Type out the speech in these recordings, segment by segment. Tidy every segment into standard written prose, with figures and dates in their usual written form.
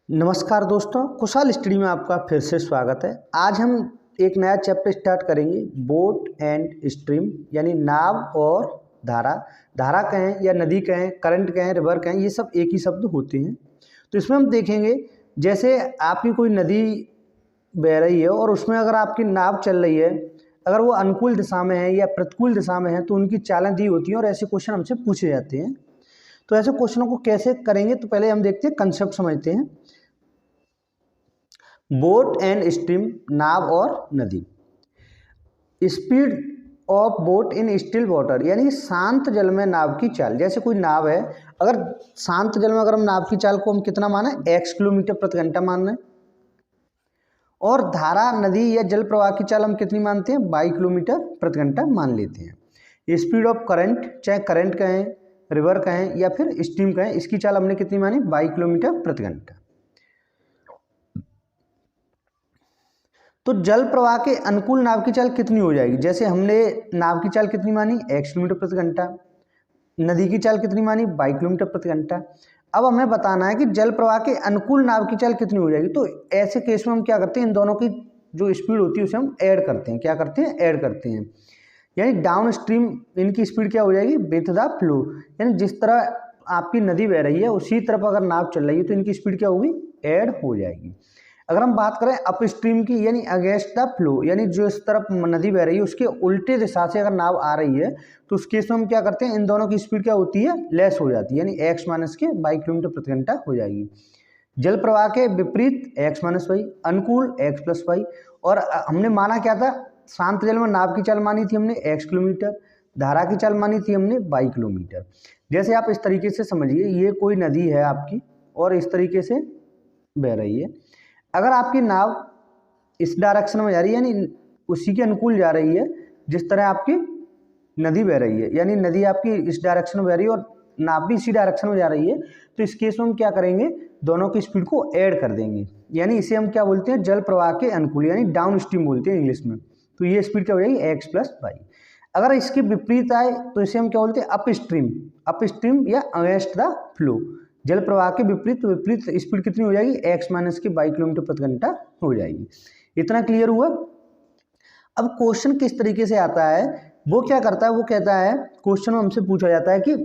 नमस्कार दोस्तों, कुशाल स्टडी में आपका फिर से स्वागत है। आज हम एक नया चैप्टर स्टार्ट करेंगे, बोट एंड स्ट्रीम, यानी नाव और धारा। धारा कहें या नदी कहें, करंट कहें, रिवर कहें, ये सब एक ही शब्द होते हैं। तो इसमें हम देखेंगे, जैसे आपकी कोई नदी बह रही है और उसमें अगर आपकी नाव चल रही है, अगर वो अनुकूल दिशा में है या प्रतिकूल दिशा में है तो उनकी चालें दी होती हैं और ऐसे क्वेश्चन हमसे पूछे जाते हैं। तो ऐसे क्वेश्चनों को कैसे करेंगे, तो पहले हम देखते हैं, कंसेप्ट समझते हैं। बोट एंड स्ट्रीम, नाव और नदी। Speed of boat in still water, यानी शांत जल में नाव की चाल। जैसे कोई नाव है, अगर शांत जल में अगर हम नाव की चाल को हम कितना माने, x किलोमीटर प्रति घंटा मान रहे हैं, और धारा, नदी या जल प्रवाह की चाल हम कितनी मानते हैं, 22 किलोमीटर प्रति घंटा मान लेते हैं। स्पीड ऑफ करंट, चाहे करंट कहें, रिवर कहें या फिर स्ट्रीम कहें, इसकी चाल हमने कितनी मानी, 22 किलोमीटर प्रति घंटा। तो जल प्रवाह के अनुकूल नाव की चाल कितनी हो जाएगी। जैसे हमने नाव की चाल कितनी मानी, x किलोमीटर प्रति घंटा, नदी की चाल कितनी मानी, 22 किलोमीटर प्रति घंटा। अब हमें बताना है कि जल प्रवाह के अनुकूल नाव की चाल कितनी हो जाएगी। तो ऐसे केस में हम क्या करते हैं, इन दोनों की जो स्पीड होती है उसे हम ऐड करते हैं। क्या करते हैं, ऐड करते हैं। यानी डाउन स्ट्रीम इनकी स्पीड क्या हो जाएगी, विथ द फ्लो, यानी जिस तरह आपकी नदी बह रही है उसी तरफ अगर नाव चल रही है तो इनकी स्पीड क्या होगी, ऐड हो जाएगी। अगर हम बात करें अप स्ट्रीम की, यानी अगेंस्ट द फ्लो, यानी जो इस तरफ नदी बह रही है उसके उल्टे दिशा से अगर नाव आ रही है तो उस केस में हम क्या करते हैं, इन दोनों की स्पीड क्या होती है, लेस हो जाती है, यानी x माइनस के 22 किलोमीटर प्रति घंटा हो जाएगी। जल प्रवाह के विपरीत x माइनस वाई, अनुकूल x प्लस वाई। और हमने माना क्या था, शांत जल में नाव की चाल मानी थी हमने x किलोमीटर, धारा की चाल मानी थी हमने 22 किलोमीटर। जैसे आप इस तरीके से समझिए, ये कोई नदी है आपकी और इस तरीके से बह रही है। अगर आपकी नाव इस डायरेक्शन में जा रही है, यानी उसी के अनुकूल जा रही है जिस तरह आपकी नदी बह रही है, यानी नदी आपकी इस डायरेक्शन में बह रही है और नाव भी इसी डायरेक्शन में जा रही है, तो इस केस में हम क्या करेंगे, दोनों की स्पीड को ऐड कर देंगे। यानी इसे हम क्या बोलते हैं, जल प्रवाह के अनुकूल, यानी डाउन स्ट्रीम बोलते हैं इंग्लिश में। तो ये स्पीड क्या हो जाएगी, x प्लस वाई। अगर इसके विपरीत आए तो इसे हम क्या बोलते हैं, अप स्ट्रीम, अप स्ट्रीम या अगेंस्ट द फ्लो। जल प्रवाह के विपरीत स्पीड कितनी हो जाएगी, x माइनस के 22 किलोमीटर प्रति घंटा हो जाएगी। इतना क्लियर हुआ। अब क्वेश्चन किस तरीके से आता है, वो क्या करता है, वो कहता है, क्वेश्चन में हमसे पूछा जाता है कि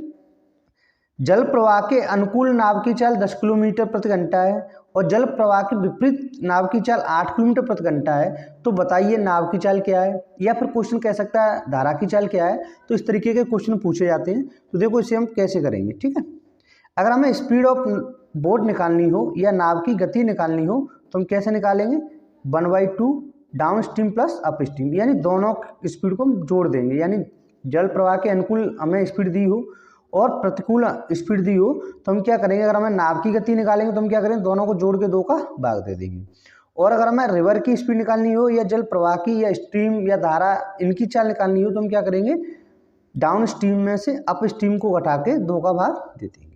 जल प्रवाह के अनुकूल नाव की चाल 10 किलोमीटर प्रति घंटा है और जल प्रवाह के विपरीत नाव की चाल 8 किलोमीटर प्रति घंटा है, तो बताइए नाव की चाल क्या है। या फिर क्वेश्चन कह सकता है धारा की चाल क्या है। तो इस तरीके के क्वेश्चन पूछे जाते हैं। तो देखो इसे हम कैसे करेंगे, ठीक है। अगर हमें स्पीड ऑफ बोट निकालनी हो या नाव की गति निकालनी हो तो हम कैसे निकालेंगे, 1/2 down stream plus up stream, यानी दोनों स्पीड को हम जोड़ देंगे। यानी जल प्रवाह के अनुकूल हमें स्पीड दी हो और प्रतिकूल स्पीड दी हो तो हम क्या करेंगे, अगर हमें नाव की गति निकालेंगे तो हम क्या करेंगे, दोनों को जोड़ के 2 का भाग दे देंगे। और अगर हमें रिवर की स्पीड निकालनी हो या जल प्रवाह की या स्ट्रीम या धारा इनकी चाल निकालनी हो तो हम क्या करेंगे, डाउन स्ट्रीम में से अप स्ट्रीम को घटा के 2 का भाग दे देंगे।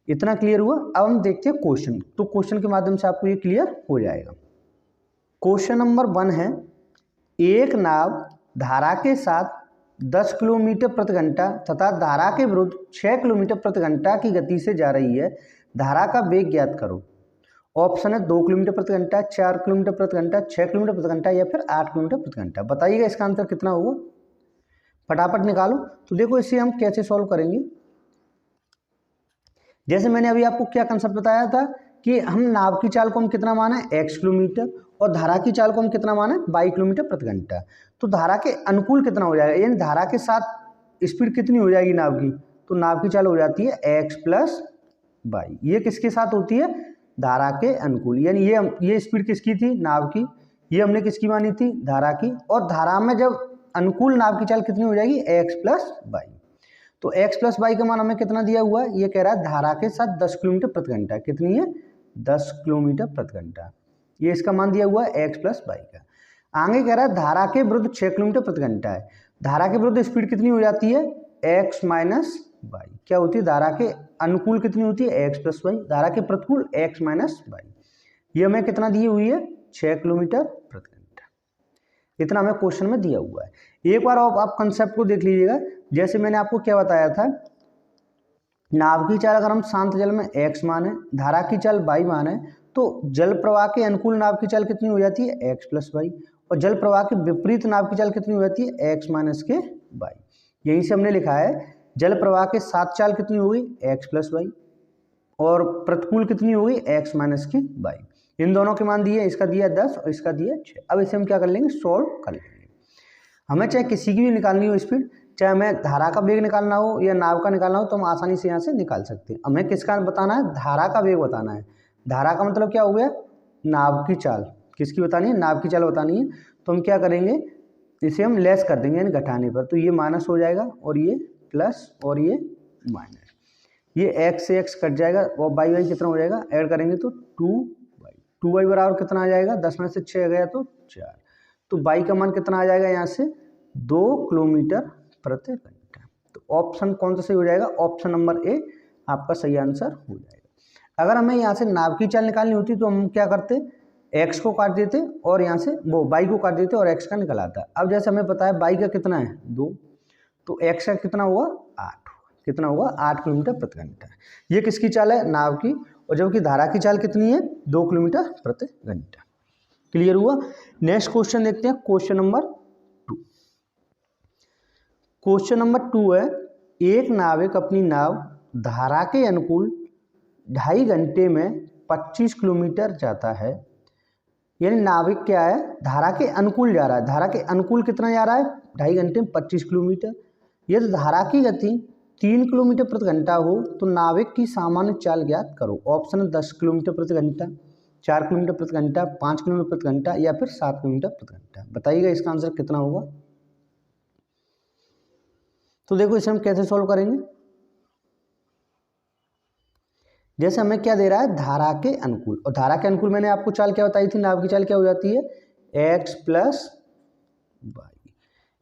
इतना क्लियर हुआ। अब हम देखते हैं क्वेश्चन। तो क्वेश्चन के माध्यम से आपको ये क्लियर हो जाएगा। क्वेश्चन नंबर 1 है, एक नाव धारा के साथ 10 किलोमीटर प्रति घंटा तथा धारा के विरुद्ध 6 किलोमीटर प्रति घंटा की गति से जा रही है। धारा का वेग ज्ञात करो। ऑप्शन है 2 किलोमीटर प्रति घंटा, 4 किलोमीटर प्रति घंटा, 6 किलोमीटर प्रति घंटा या फिर 8 किलोमीटर प्रति घंटा। बताइएगा इसका आंसर कितना होगा, फटाफट निकालो। तो देखो इसे हम कैसे सॉल्व करेंगे। जैसे मैंने अभी आपको क्या कंसेप्ट बताया था कि हम नाव की चाल को हम कितना माने, x किलोमीटर, और धारा की चाल को हम कितना माने, 22 किलोमीटर प्रति घंटा। तो धारा के अनुकूल कितना हो जाएगा, यानी धारा के साथ स्पीड कितनी हो जाएगी नाव की, तो नाव की चाल हो जाती है x प्लस वाई। ये किसके साथ होती है, धारा के अनुकूल। यानी ये स्पीड किसकी थी, नाव की। ये हमने किसकी मानी थी, धारा की। और धारा में जब अनुकूल नाव की चाल कितनी हो जाएगी, x प्लस वाई। तो x प्लस वाई का मान हमें कितना दिया हुआ है, ये कह रहा है धारा के साथ 10 किलोमीटर प्रति घंटा। कितनी है, 10 किलोमीटर प्रति घंटा। ये इसका मान दिया हुआ है x प्लस वाई का। आगे कह रहा है धारा के विरुद्ध 6 किलोमीटर प्रति घंटा है। धारा के विरुद्ध स्पीड कितनी हो जाती है, x माइनस वाई। क्या होती है, धारा के अनुकूल कितनी होती है, x प्लस वाई, धारा के प्रतिकूल x माइनस वाई। ये हमें कितना दी हुई है, 6 किलोमीटर प्रति घंटा। इतना हमें क्वेश्चन में दिया हुआ है। एक बार आप कंसेप्ट को देख लीजिएगा। जैसे मैंने आपको क्या बताया था, नाव की चाल अगर हम शांत जल में x माने, धारा की चाल y माने, तो जल प्रवाह के अनुकूल नाव की चाल कितनी हो जाती है, एक्स प्लस वाई, और जल प्रवाह के विपरीत नाव की चाल कितनी हो जाती है, एक्स माइनस के वाई। यहीं से हमने लिखा है जल प्रवाह के साथ चाल कितनी होगी, एक्स प्लस वाई, और प्रतिकूल कितनी होगी, एक्स माइनस की वाई। इन दोनों के मान दिए, इसका दिया 10 और इसका दिया 6। अब इसे हम क्या कर लेंगे, सॉल्व कर लेंगे। हमें चाहे किसी की भी निकालनी हो स्पीड, चाहे हमें धारा का वेग निकालना हो या नाव का निकालना हो, तो हम आसानी से यहाँ से निकाल सकते हैं। हमें किसका बताना है, धारा का वेग बताना है। धारा का मतलब क्या हो गया, नाव की चाल। किसकी बतानी है, नाव की चाल बतानी है। तो हम क्या करेंगे, इसे हम लेस कर देंगे यानी घटाने पर, तो ये माइनस हो जाएगा और ये प्लस और ये माइनस, ये एक्स से एक्स कट जाएगा और बाई वाई कितना हो जाएगा, ऐड करेंगे तो 2y। 2y बराबर कितना आ जाएगा, 10 में से 6 गया तो 4। तो बाई का मान कितना आ जाएगा यहाँ से, 2 किलोमीटर प्रति घंटा। तो ऑप्शन कौन सा सही हो जाएगा, ऑप्शन नंबर ए आपका सही आंसर हो जाएगा। अगर हमें यहाँ से नाव की चाल निकालनी होती तो हम क्या करते, एक्स को काट देते और यहाँ से वो बाई को काट देते और एक्स का निकल आता। अब जैसे हमें पता है बाई का कितना है 2, तो एक्स का कितना हुआ 8, कितना हुआ 8 किलोमीटर प्रति घंटा। ये किसकी चाल है, नाव की, और जबकि धारा की चाल कितनी है, 2 किलोमीटर प्रति घंटा। क्लियर हुआ। नेक्स्ट क्वेश्चन देखते हैं, क्वेश्चन नंबर 2। क्वेश्चन नंबर 2 है, एक नाविक अपनी नाव धारा के अनुकूल 2.5 घंटे में 25 किलोमीटर जाता है। यानी नाविक क्या है, धारा के अनुकूल जा रहा है। धारा के अनुकूल कितना जा रहा है, 2.5 घंटे में 25 किलोमीटर। यदि धारा की गति 3 किलोमीटर प्रति घंटा हो तो नाविक की सामान्य चाल ज्ञात करो। ऑप्शन 10 किलोमीटर प्रति घंटा, 4 किलोमीटर प्रति घंटा, 5 किलोमीटर प्रति घंटा या फिर 7 किलोमीटर प्रति घंटा। बताइएगा इसका आंसर कितना होगा। तो देखो इसे हम कैसे सॉल्व करेंगे। जैसे हमें क्या दे रहा है, धारा के अनुकूल, और धारा के अनुकूल मैंने आपको चाल क्या बताई थी, नाव की चाल क्या हो जाती है, x plus y.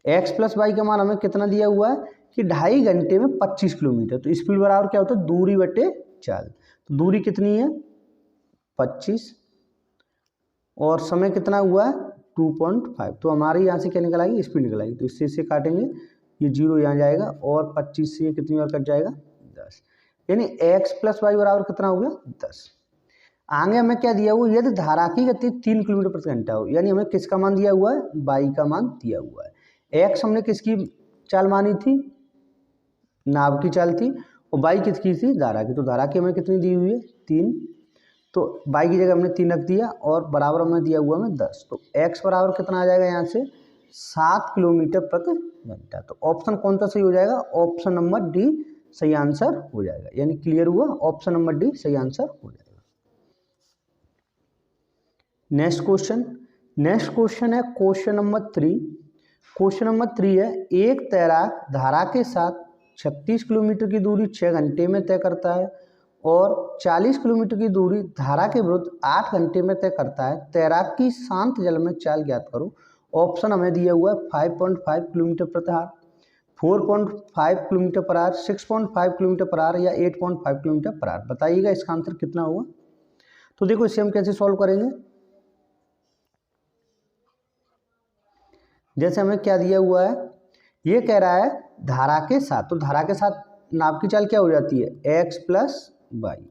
X plus y का मान हमें कितना दिया हुआ है कि 2.5 घंटे में 25 किलोमीटर। तो स्पीड बराबर क्या होता है, दूरी बटे चाल। तो दूरी कितनी है 25 और समय कितना हुआ है 2.5। तो हमारी यहाँ से क्या निकल आएगी, स्पीड निकल आएगी। तो इससे काटेंगे, ये 0 यहाँ जाएगा और 25 से कितनी बार कट जाएगा 10। यानी x प्लस वाई बराबर कितना हो गया 10। आगे हमें क्या दिया हुआ, यदि धारा की गति 3 किलोमीटर प्रति घंटा हो, यानी हमें किसका मान दिया हुआ है, y का मान दिया हुआ है। x हमने किसकी चाल मानी थी, नाव की चाल थी, और y किसकी थी, धारा की। तो धारा की हमें कितनी दी हुई है 3, तो y की जगह हमने 3 रख दिया और बराबर हमें दिया हुआ हमें 10। तो x बराबर कितना आ जाएगा यहाँ से 7 किलोमीटर प्रति घंटा। तो ऑप्शन कौन सा सही हो जाएगा, ऑप्शन नंबर डी सही आंसर हो जाएगा। यानी क्लियर हुआ, ऑप्शन नंबर डी सही आंसर हो जाएगा। नेक्स्ट क्वेश्चन है क्वेश्चन नंबर 3। क्वेश्चन नंबर 3 है, एक तैराक धारा के साथ 36 किलोमीटर की दूरी 6 घंटे में तय करता है और 40 किलोमीटर की दूरी धारा के विरुद्ध 8 घंटे में तय करता है। तैराक की शांत जल में चाल ज्ञात करो। ऑप्शन हमें दिया हुआ है 5.5 किलोमीटर प्रति hour, 4.5 kilometre per hour, 6.5 kilometre per hour या 8.5 किलोमीटर पर आवर। बताइएगा इसका आंसर कितना होगा। तो देखो इसे हम कैसे सॉल्व करेंगे। जैसे हमें क्या दिया हुआ है, ये कह रहा है धारा के साथ, तो धारा के साथ नाव की चाल क्या हो जाती है, x प्लस वाई।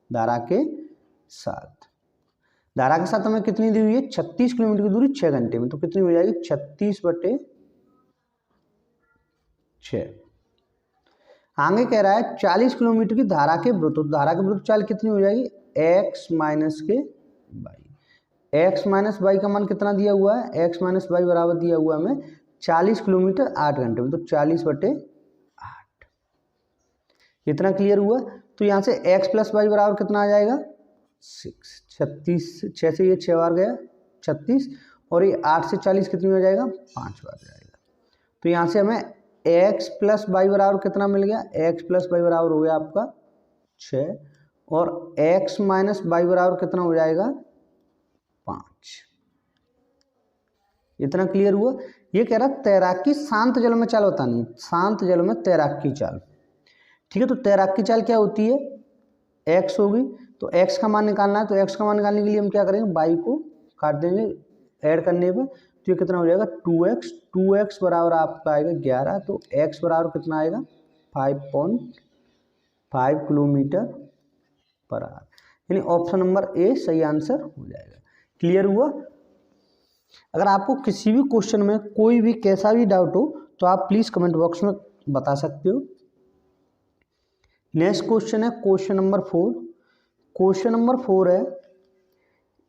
धारा के साथ, धारा के साथ हमें कितनी दी हुई है 36 किलोमीटर की दूरी 6 घंटे में। तो कितनी हो जाएगी 36/6। आगे कह रहा है 40 किलोमीटर की धारा के विरुद्ध, तो धारा के विरुद्ध चाल कितनी हो जाएगी x माइनस के वाई। x माइनस वाई का मान कितना दिया हुआ है, x माइनस वाई बराबर दिया हुआ है हमें 40 किलोमीटर 8 घंटे में। तो 40/8। इतना क्लियर हुआ। तो यहाँ से x प्लस वाई बराबर कितना आ जाएगा 36। 6 से ये 6 बार गया 36 और ये 8 से 40 कितनी हो जाएगा 5 बार जाएगा। तो यहाँ से हमें x प्लस वाई बराबर कितना मिल गया, x प्लस वाई बराबर हो गया आपका 6 और x माइनस वाई बराबर कितना हो जाएगा 5। इतना क्लियर हुआ। ये कह रहा तैराकी शांत जल में चाल बतानी है, शांत जल में तैराक की चाल। ठीक है, तो तैराक की चाल क्या होती है, x होगी। तो x का मान निकालना है, तो x का मान निकालने के लिए हम क्या करेंगे, y को काट देंगे ऐड करने पे। तो ये कितना हो जाएगा 2x। 2x बराबर आपका आएगा 11। तो x बराबर कितना आएगा 5.5 किलोमीटर पर आवर। यानी ऑप्शन नंबर ए सही आंसर हो जाएगा। क्लियर हुआ? अगर आपको किसी भी क्वेश्चन में कोई भी कैसा भी डाउट हो तो आप प्लीज़ कमेंट बॉक्स में बता सकते हो। नेक्स्ट क्वेश्चन है क्वेश्चन नंबर 4। क्वेश्चन नंबर 4 है,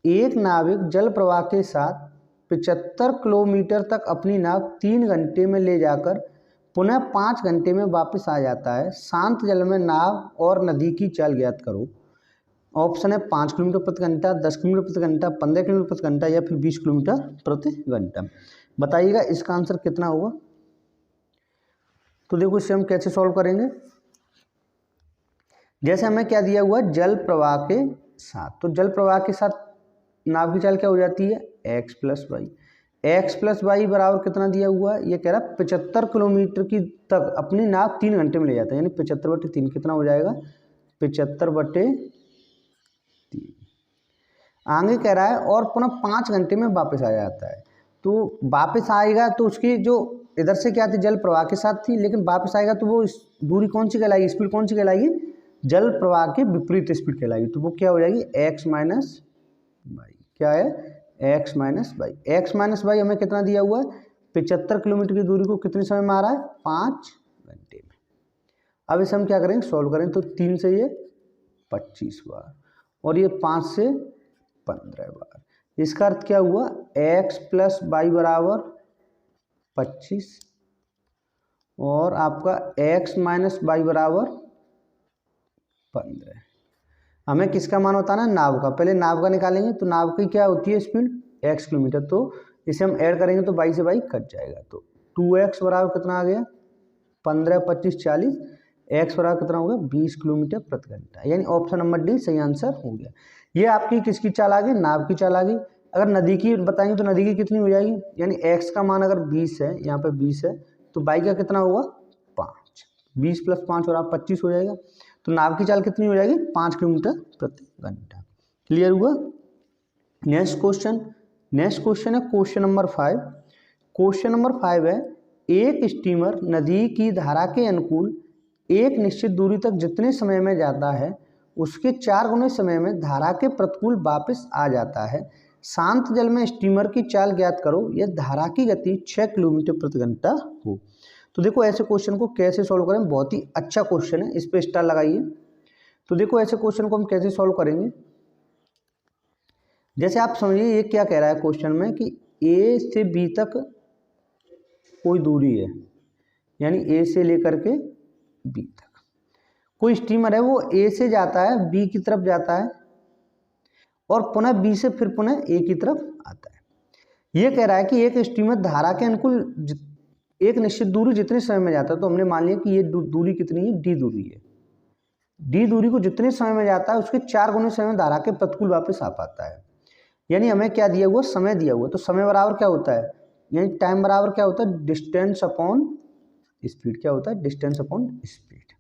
एक नाविक जल प्रवाह के साथ 75 किलोमीटर तक अपनी नाव 3 घंटे में ले जाकर पुनः 5 घंटे में वापस आ जाता है। शांत जल में नाव और नदी की चाल ज्ञात करो। ऑप्शन है 5 किलोमीटर प्रति घंटा, 10 किलोमीटर प्रति घंटा, 15 किलोमीटर प्रति घंटा या फिर 20 किलोमीटर प्रति घंटा। बताइएगा इसका आंसर कितना होगा। तो देखो इसे हम कैसे सॉल्व करेंगे। जैसे हमें क्या दिया हुआ है, जल प्रवाह के साथ, तो जल प्रवाह के साथ नाव की चाल क्या हो जाती है, x plus y. X plus y बराबर कितना दिया हुआ है, ये कह रहा है 75 किलोमीटर की तक अपनी नाव 3 घंटे में ले जाता है, यानी 75/3 कितना हो जाएगा, 75/3। आगे कह रहा है और पुनः 5 घंटे में वापस आ जाता है। तो वापस आएगा तो उसकी जो इधर से क्या थी, जल प्रवाह के साथ थी, लेकिन वापस आएगा तो वो दूरी कौन सी कहलाएगी, स्पीड कौन सी कहलाएगी, जल प्रवाह के विपरीत स्पीड कहलाएगी। तो वो क्या हो जाएगी, एक्स माइनस वाई। क्या है, x minus y. X minus y हमें कितना दिया हुआ है, 75 किलोमीटर की दूरी को कितने समय में आ रहा है, 5 घंटे में। अब इसे हम क्या करेंगे, सॉल्व करें। तो 3 से ये 25 बार और ये 5 से 15 बार। इसका अर्थ क्या हुआ, एक्स प्लस वाई बराबर 25 और आपका एक्स माइनस वाई बराबर 15। हमें किसका मान होता है ना, नाव का। पहले नाव का निकालेंगे तो नाव की क्या होती है स्पीड, एक्स किलोमीटर, तो इसे हम ऐड करेंगे तो वाई से वाई कट जाएगा। तो 2x बराबर कितना आ गया, 15, 25, 40। एक्स बराबर कितना हो गया, 20 किलोमीटर प्रति घंटा। यानी ऑप्शन नंबर डी सही आंसर हो गया। ये आपकी किसकी चाल आ गई, नाव की चाल आ गई। अगर नदी की बताएंगे तो नदी की कितनी हो जाएगी, यानी एक्स का मान अगर 20 है, यहाँ पे 20 है, तो वाई का कितना होगा, 5। 20 + 5 और आप 25 हो जाएगा। तो नाव की चाल कितनी हो जाएगी, 5 किलोमीटर प्रति घंटा। क्लियर हुआ? नेक्स्ट क्वेश्चन है क्वेश्चन नंबर 5। क्वेश्चन नंबर 5 है, एक स्टीमर नदी की धारा के अनुकूल एक निश्चित दूरी तक जितने समय में जाता है उसके 4 गुने समय में धारा के प्रतिकूल वापस आ जाता है। शांत जल में स्टीमर की चाल ज्ञात करो यह धारा की गति 6 किलोमीटर प्रति घंटा हो। तो देखो ऐसे क्वेश्चन को कैसे सॉल्व करें, बहुत ही अच्छा क्वेश्चन है, इस पे स्टार लगाइए। तो देखो ऐसे क्वेश्चन को हम कैसे सॉल्व करेंगे। जैसे आप समझिए ये क्या कह रहा है क्वेश्चन में कि ए से बी तक कोई दूरी है, यानी ए से लेकर के बी तक कोई स्टीमर है, वो ए से जाता है, बी की तरफ जाता है और पुनः बी से फिर पुनः ए की तरफ आता है। ये कह रहा है कि एक स्टीमर धारा के अनुकूल एक निश्चित दूरी जितने समय में जाता है, तो हमने मान लिया कि ये दूरी कितनी है, डी दूरी है। डी दूरी को जितने समय में जाता है उसके 4 गुने समय में धारा के प्रतिकूल वापस आ पाता है। यानी हमें क्या दिया हुआ, समय दिया हुआ। तो समय बराबर क्या होता है, यानी टाइम बराबर क्या होता है, डिस्टेंस अपॉन स्पीड। क्या होता है, डिस्टेंस अपॉन स्पीड।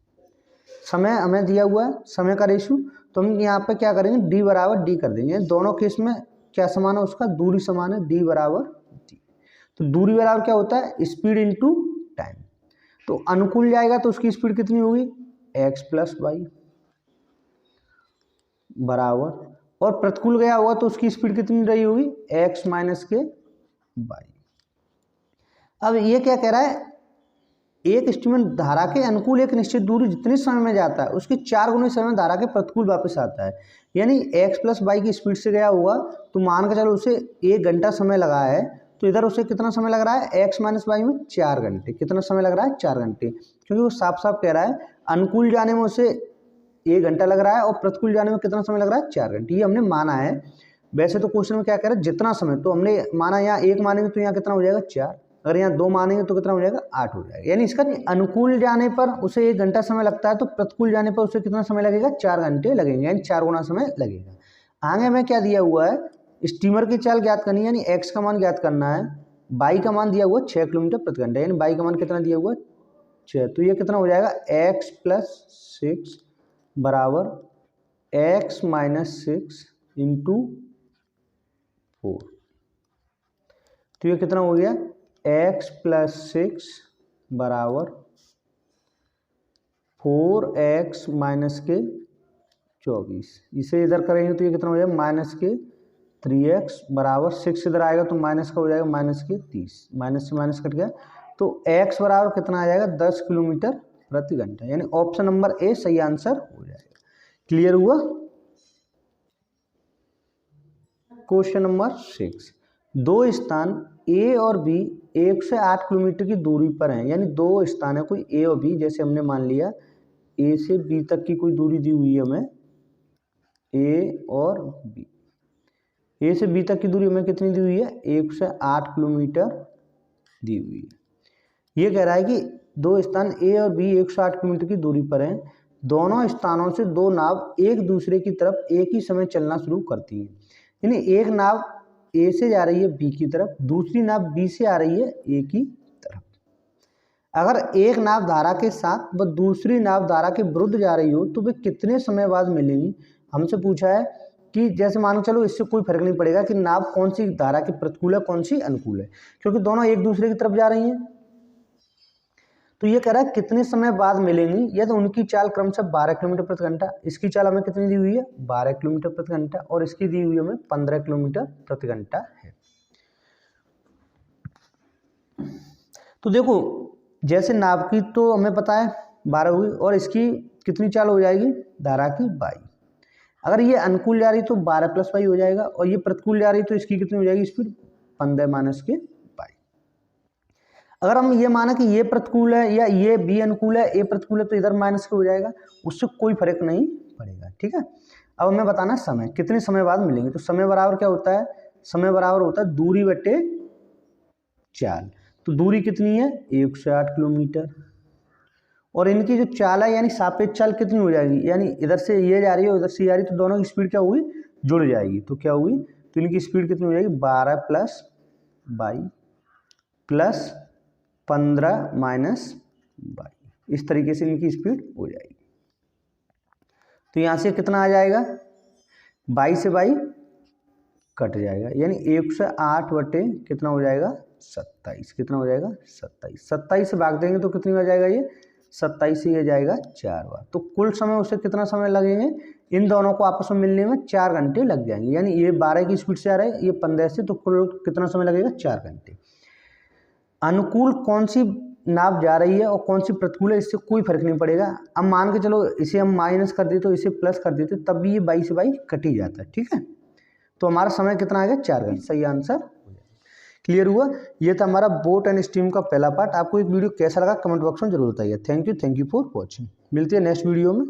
समय हमें दिया हुआ है, समय का रेशो, तो हम यहाँ पे क्या करेंगे, डी बराबर डी कर देंगे। दोनों केस में क्या समान है, उसका दूरी समान है, डी बराबर डी। तो दूरी बराबर क्या होता है, स्पीड इंटू टाइम। तो अनुकूल जाएगा तो उसकी स्पीड कितनी होगी, एक्स प्लस वाई बराबर, और प्रतिकूल गया होगा तो उसकी स्पीड कितनी रही होगी, एक्स माइनस के वाई। अब ये क्या कह रहा है, एक स्टीमर धारा के अनुकूल एक निश्चित दूरी जितने समय में जाता है उसके 4 गुने समय में धारा के प्रतिकूल वापस आता है। यानी एक्स प्लस वाई की स्पीड से गया हुआ, तो मान के चलो उसे 1 घंटा समय लगा है, तो इधर उसे कितना समय लग रहा है, एक्स माइनस वाई में 4 घंटे। कितना समय लग रहा है, 4 घंटे, क्योंकि वो साफ साफ कह रहा है अनुकूल जाने में उसे 1 घंटा लग रहा है और प्रतिकूल जाने में कितना समय लग रहा है, 4 घंटे। ये हमने माना है। वैसे तो क्वेश्चन में क्या कह रहा है, जितना समय, तो हमने माना यहाँ 1 मानेंगे तो यहाँ कितना हो जाएगा, 4। अगर यहाँ 2 मानेंगे तो कितना हो जाएगा, 8 हो जाएगा। यानी इसका अनुकूल जाने पर उसे 1 घंटा समय लगता है, तो प्रतिकूल जाने पर उसे कितना समय लगेगा, 4 घंटे लगेंगे, यानी 4 गुना समय लगेगा। आगे में क्या दिया हुआ है, स्टीमर की चाल ज्ञात करनी है, यानी एक्स का मान ज्ञात करना है। वाई का मान दिया हुआ 6 किलोमीटर प्रति घंटा, यानी वाई का मान कितना दिया हुआ, 6। तो ये कितना हो जाएगा, एक्स प्लस 6 बराबर एक्स माइनस 6 इंटू 4। तो ये कितना हो गया, एक्स प्लस 6 बराबर 4x माइनस के 24। इसे इधर करेंगे तो ये कितना हो जाएगा -3x बराबर 6 इधर आएगा तो माइनस का हो जाएगा -30, माइनस से माइनस कट गया तो x बराबर कितना आ जाएगा 10 किलोमीटर प्रति घंटा, यानी ऑप्शन नंबर ए सही आंसर हो जाएगा। क्लियर हुआ। क्वेश्चन नंबर 6, दो स्थान ए और बी 1 से 8 किलोमीटर की दूरी पर हैं, यानी दो स्थान है कोई ए और बी, जैसे हमने मान लिया ए से बी तक की कोई दूरी दी हुई है हमें, ए और बी, ए से बी तक की दूरी हमें कितनी दी हुई है 1 से 8 किलोमीटर दी हुई है। ये कह रहा है कि दो स्थान ए और बी 108 किलोमीटर की दूरी पर हैं, दोनों स्थानों से दो नाव एक दूसरे की तरफ एक ही समय चलना शुरू करती हैं, यानी एक नाव ए से जा रही है बी की तरफ, दूसरी नाव बी से आ रही है ए की तरफ। अगर एक नाव धारा के साथ व दूसरी नाव धारा के विरुद्ध जा रही हो तो वे कितने समय बाद मिलेंगी। हमसे पूछा है कि जैसे मानो चलो इससे कोई फर्क नहीं पड़ेगा कि नाव कौन सी धारा के प्रतिकूल है कौन सी अनुकूल है, क्योंकि दोनों एक दूसरे की तरफ जा रही हैं। तो ये कह रहा है कितने समय बाद मिलेंगी, या तो उनकी चाल क्रमशः 12 किलोमीटर प्रति घंटा, इसकी चाल हमें कितनी दी हुई है 12 किलोमीटर प्रति घंटा, और इसकी दी हुई हमें 15 किलोमीटर प्रति घंटा है। तो देखो जैसे नाव की तो हमें पता है 12 हुई, और इसकी कितनी चाल हो जाएगी धारा की 22। अगर ये अनुकूल जा रही तो 12 + 22 हो जाएगा, और ये प्रतिकूल जा रही तो इसकी कितनी हो जाएगी स्पीड 15 - 22। अगर हम ये माना कि ये प्रतिकूल है या ये बी अनुकूल है ए प्रतिकूल है तो इधर माइनस के हो जाएगा, उससे कोई फर्क नहीं पड़ेगा। ठीक है, अब हमें बताना समय कितने समय बाद मिलेंगे। तो समय बराबर क्या होता है, समय बराबर होता है दूरी बटे चाल। तो दूरी कितनी है 108 किलोमीटर, और इनकी जो चाल है यानी सापेक्ष चाल कितनी हो जाएगी, यानी इधर से ये जा रही है उधर से जा रही है तो दोनों की स्पीड क्या हुई जुड़ जाएगी। तो क्या हुई, तो इनकी स्पीड कितनी हो जाएगी 12 + 22 + 15 - 22, इस तरीके से इनकी स्पीड हो जाएगी। तो यहाँ से कितना आ जाएगा 22 से 22 कट जाएगा, यानी 108 बटे कितना हो जाएगा 27, कितना हो जाएगा 27, 27 से भाग देंगे तो कितनी हो जाएगा ये 27 से ये जाएगा 4 बार। तो कुल समय उसे कितना समय लगेंगे, इन दोनों को आपस में मिलने में 4 घंटे लग जाएंगे, यानी ये 12 की स्पीड से आ रहा है ये 15 से, तो कुल कितना समय लगेगा 4 घंटे। अनुकूल कौन सी नाव जा रही है और कौन सी प्रतिकूल है इससे कोई फर्क नहीं पड़ेगा। अब मान के चलो इसे हम माइनस कर देते तो इसे प्लस कर देते तब भी ये 22 से 22 कट ही जाता है। ठीक है, तो हमारा समय कितना आ गया 4 घंटे, सही आंसर। क्लियर हुआ। ये था हमारा बोट एंड स्टीम का पहला पार्ट। आपको एक वीडियो कैसा लगा कमेंट बॉक्स में जरूर बताइए। Thank you for watching. मिलते हैं नेक्स्ट वीडियो में।